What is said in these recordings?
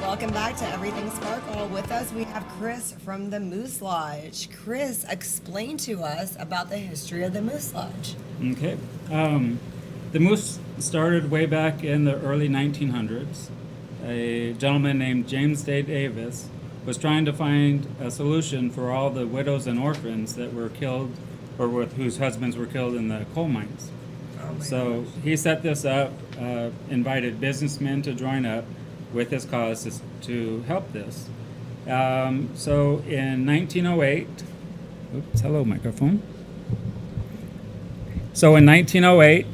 Welcome back to Everything Sparkle. With us, we have Chris from the Moose Lodge. Chris, explain to us about the history of the Moose Lodge. Okay. The Moose started way back in the early 1900s. A gentleman named James Day Davis was trying to find a solution for all the widows and orphans that were killed or whose husbands were killed in the coal mines. So he set this up, invited businessmen to join up with his cause to help this. So in 1908, oops, hello microphone. So in 1908,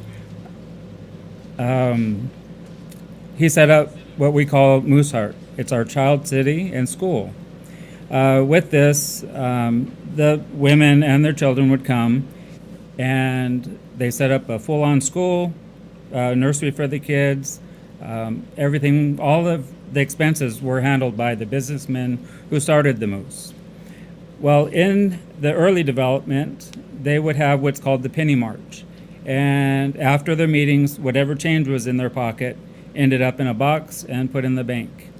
he set up what we call Moose Heart. It's our child city and school. With this, the women and their children would come, and they set up a full-on school, nursery for the kids. Everything, all of the expenses were handled by the businessmen who started the Moose. Well, in the early development, they would have what's called the penny march. And after their meetings, whatever change was in their pocket ended up in a box and put in the bank.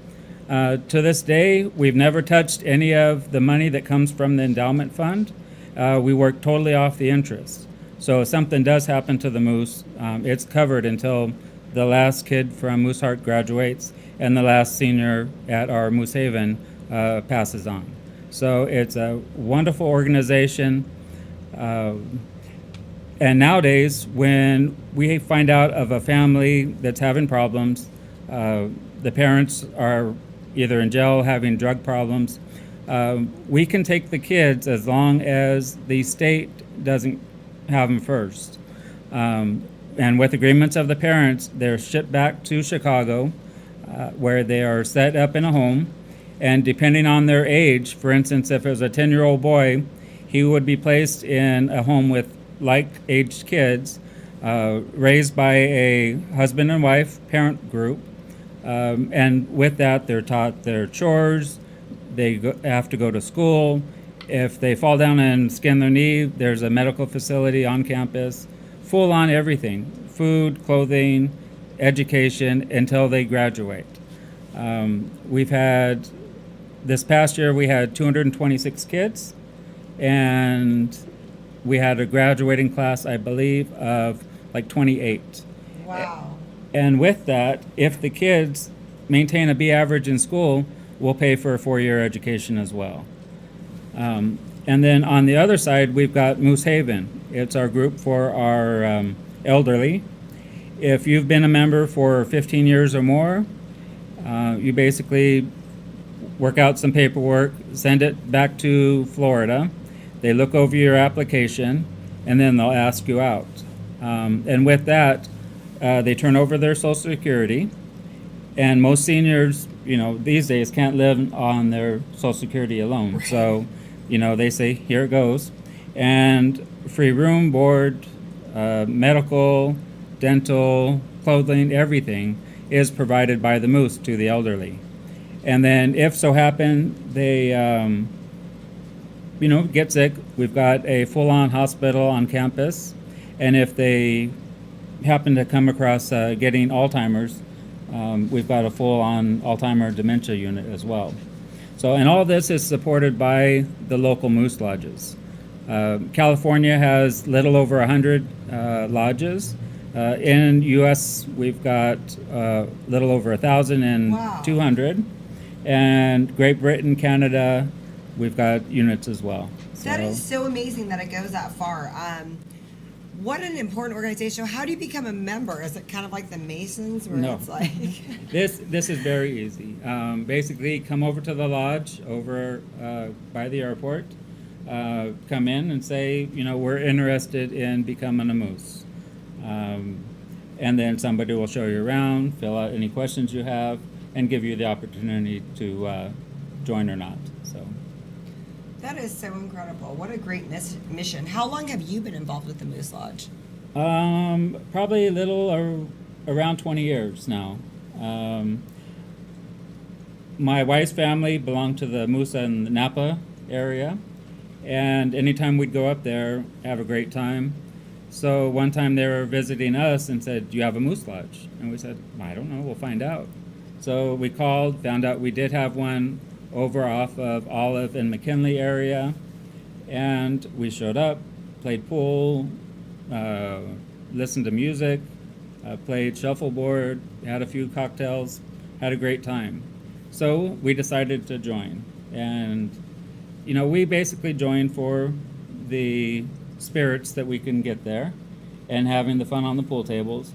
To this day, we've never touched any of the money that comes from the endowment fund. We work totally off the interest. So if something does happen to the Moose, it's covered until the last kid from Moose Heart graduates and the last senior at our Moose Haven passes on. So it's a wonderful organization. And nowadays, when we find out of a family that's having problems, the parents are either in jail having drug problems, we can take the kids as long as the state doesn't have them first. And with agreements of the parents, they're shipped back to Chicago, where they are set up in a home. And depending on their age, for instance, if it was a 10-year-old boy, he would be placed in a home with like-aged kids, raised by a husband and wife parent group. And with that, they're taught their chores. They have to go to school. If they fall down and skin their knee, there's a medical facility on campus. Full on everything, food, clothing, education, until they graduate. We've had, this past year we had 226 kids, and we had a graduating class, I believe, of like 28. Wow. And with that, if the kids maintain a B average in school, we'll pay for a 4-year education as well. And then on the other side, we've got Moose Haven. It's our group for our elderly. If you've been a member for 15 years or more, you basically work out some paperwork, send it back to Florida. They look over your application, and then they'll ask you out. And with that, they turn over their Social Security. And most seniors, these days can't live on their Social Security alone. Right. So, they say, here it goes. And free room, board, medical, dental, clothing, everything is provided by the Moose to the elderly. And then if so happen they, get sick, we've got a full-on hospital on campus. And if they happen to come across getting Alzheimer's, we've got a full-on Alzheimer dementia unit as well. So, and all this is supported by the local Moose Lodges. California has little over 100 lodges. In U.S., we've got little over 1,200. Wow. And Great Britain, Canada, we've got units as well. That is so amazing that it goes that far. What an important organization. How do you become a member? Is it kind of like the Masons where it's like... This is very easy. Basically, come over to the lodge over by the airport. Come in and say, we're interested in becoming a Moose. And then somebody will show you around, fill out any questions you have, and give you the opportunity to join or not. So. That is so incredible. What a great mission. How long have you been involved with the Moose Lodge? Probably a little around 20 years now. My wife's family belonged to the Mesa and Napa area, and anytime we'd go up there, have a great time. So one time they were visiting us and said, "Do you have a Moose Lodge?" And we said, "I don't know, we'll find out." So we called, found out we did have one over off of Olive and McKinley area, and we showed up, played pool, listened to music, played shuffleboard, had a few cocktails, had a great time. So we decided to join. And, we basically joined for the spirits that we can get there and having the fun on the pool tables.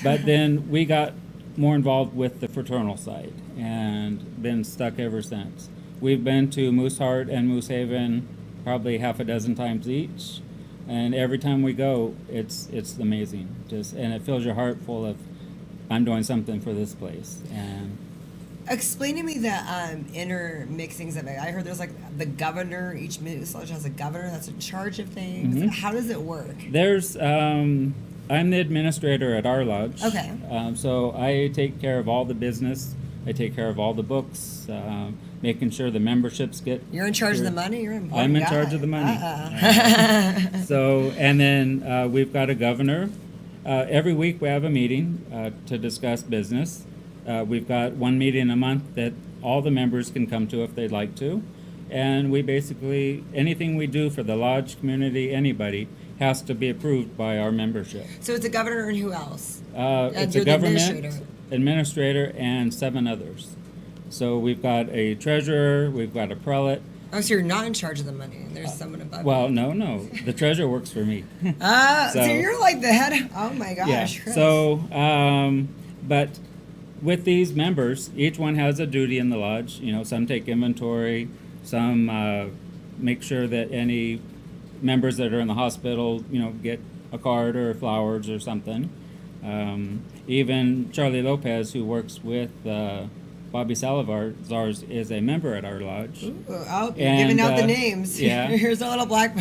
But then we got more involved with the fraternal side and been stuck ever since. We've been to Moose Heart and Moose Haven probably half a dozen times each. And every time we go, it's amazing. And it fills your heart full of, I'm doing something for this place. And Explain to me the intermixings of it. I heard there's like the governor. Each Moose Lodge has a governor that's in charge of things. Mhm. How does it work? there's, I'm the administrator at our lodge. Okay. So I take care of all the business. I take care of all the books, making sure the memberships get. You're in charge of the money. You're an important I'm in guy. charge of the money. And then we've got a governor. Every week we have a meeting to discuss business. We've got one meeting a month that all the members can come to if they'd like to. And we basically, anything we do for the lodge community, anybody, has to be approved by our membership. So it's a governor and who else? It's you're a the government, administrator, and 7 others. So we've got a treasurer, we've got a prelate. Oh, so you're not in charge of the money. There's someone above Well, no, the treasurer works for me. you. So you're like the head. Oh my gosh. Yeah. Chris. So, but with these members, each one has a duty in the lodge. Some take inventory, some make sure that any members that are in the hospital, get a card or flowers or something. Even Charlie Lopez, who works with Bobby Salazar's, is a member at our lodge. Ooh, oh, you're And, giving out the names. yeah. Here's a little black.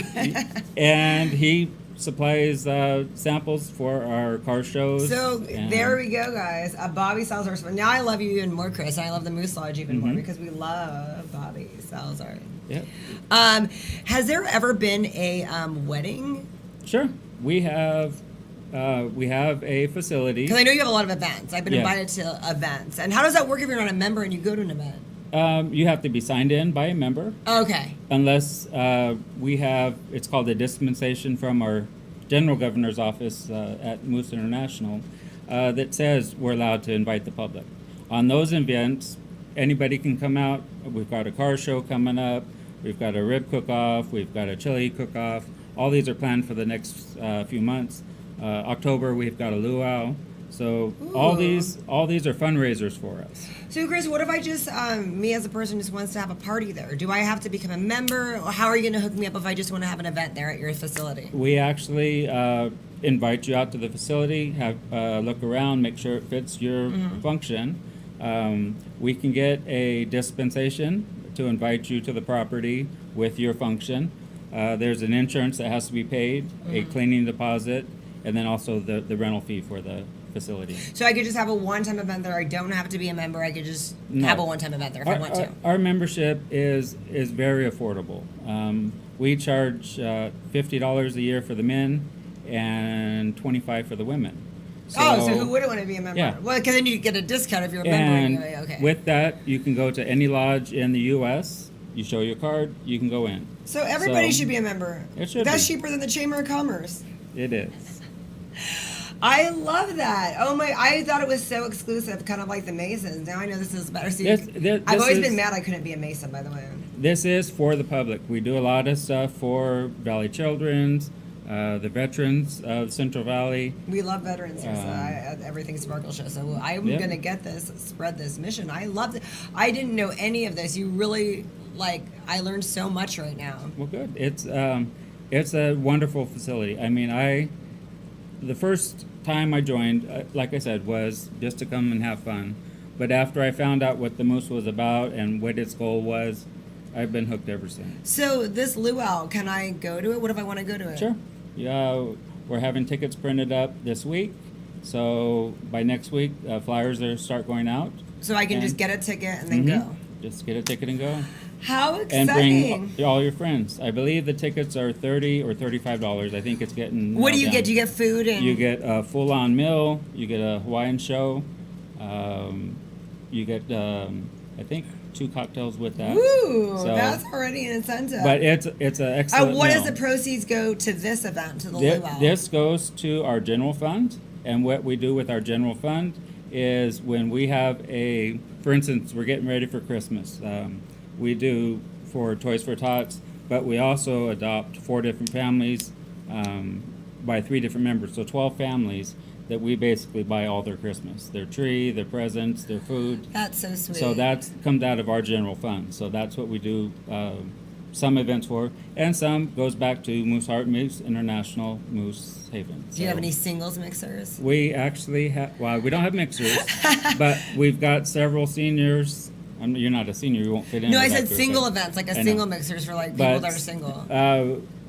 And he supplies samples for our car shows. So and- there we go, guys. Bobby Salazar. Now I love you even more, Chris. And I love the Moose Lodge even more Mhm. because we love Bobby Salazar. Yeah. Has there ever been a wedding? Sure. We have a facility. Because I know you have a lot of events. I've been Yeah. invited to events. And how does that work if you're not a member and you go to an event? You have to be signed in by a member, Okay. unless we have, it's called a dispensation from our general governor's office at Moose International that says we're allowed to invite the public. On those events, anybody can come out. We've got a car show coming up. We've got a rib cook-off. We've got a chili cook-off. All these are planned for the next few months. October, we've got a luau. So all Ooh. these are fundraisers for us. So, Chris, what if I just, me as a person just wants to have a party there? Do I have to become a member? Or how are you going to hook me up if I just want to have an event there at your facility? We actually invite you out to the facility, have look around, make sure it fits your function. We can get a dispensation to invite you to the property with your function. There's an insurance that has to be paid, a cleaning deposit, and then also the rental fee for the facility. So I could just have a one-time event there. I don't have to be a member. I could just No. have a one-time event there if I want to. Our membership is very affordable. We charge $50 a year for the men and $25 for the women. So who wouldn't want to be a member? Yeah. Well, because then you get a discount if you're a member. And Anyway. Okay. with that, you can go to any lodge in the U.S. You show your card, you can go in. So everybody So- should be a member. It should That's be. cheaper than the Chamber of Commerce. It is. I love that. Oh my! I thought it was so exclusive, kind of like the Masons. Now I know this is better. So I've always been mad I couldn't be a Mason, by the way. This is for the public. We do a lot of stuff for Valley Children's, the veterans of Central Valley. We love veterans here, so everything's Sparkle Show. So I'm Yeah. gonna get this, spread this mission. I love it. I didn't know any of this. You really I learned so much right now. Well, good. It's a wonderful facility. I mean, the first time I joined, like I said, was just to come and have fun. But after I found out what the Moose was about and what its goal was, I've been hooked ever since. So this luau, can I go to it? What if I want to go to it? Sure. Yeah, we're having tickets printed up this week. So by next week, flyers start going out. So I can And- just get a ticket and then Mhm. go. Just get a ticket and go. How And exciting! bring all your friends. I believe the tickets are $30 or $35. I think it's getting. What do you nailed get? down. Do you get food and? You get a full-on meal. You get a Hawaiian show. You get, I think, 2 cocktails with that. Ooh, that's already an incentive. But it's an excellent what meal. does the proceeds go to this event, to the luau? This goes to our general fund, and what we do with our general fund is when we have for instance, we're getting ready for Christmas. We do for Toys for Tots, but we also adopt 4 different families by 3 different members, so 12 families that we basically buy all their Christmas, their tree, their presents, their food. That's so sweet. So that comes out of our general fund. So that's what we do some events for, and some goes back to Moose Heart Moose International Moose Haven. Do you have any singles mixers? We actually have, well, we don't have mixers, but we've got several seniors. You're not a senior, you won't fit in. No, I said single events, like single mixers for like people that are single.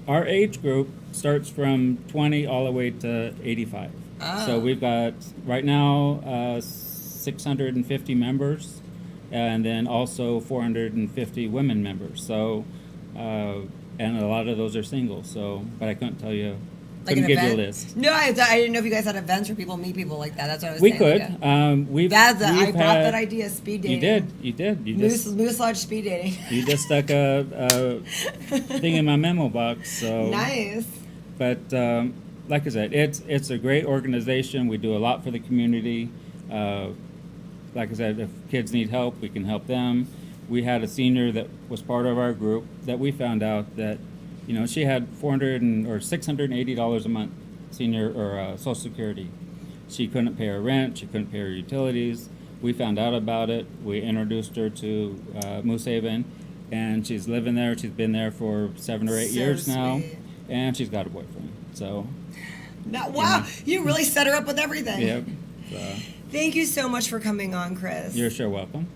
Our age group starts from 20 all the way to 85. Oh. So we've got, right now, 650 members, and then also 450 women members. So, and a lot of those are single. So, but I couldn't tell you. Couldn't give you a list. No, I didn't know if you guys had events where people meet people like that. That's what I was we saying. We could. I brought that idea, speed dating. You did. Moose Lodge speed dating. You just stuck a thing in my memo box. So nice. But like I said, it's a great organization. We do a lot for the community. Like I said, if kids need help, we can help them. We had a senior that was part of our group that we found out that, she had $680 a month senior or Social Security. She couldn't pay her rent. She couldn't pay her utilities. We found out about it. We introduced her to Moose Haven, and she's living there. She's been there for 7 or 8 years now, and she's got a boyfriend. So, wow, you really set her up with everything. Yep. Thank you so much for coming on, Chris. You're sure welcome.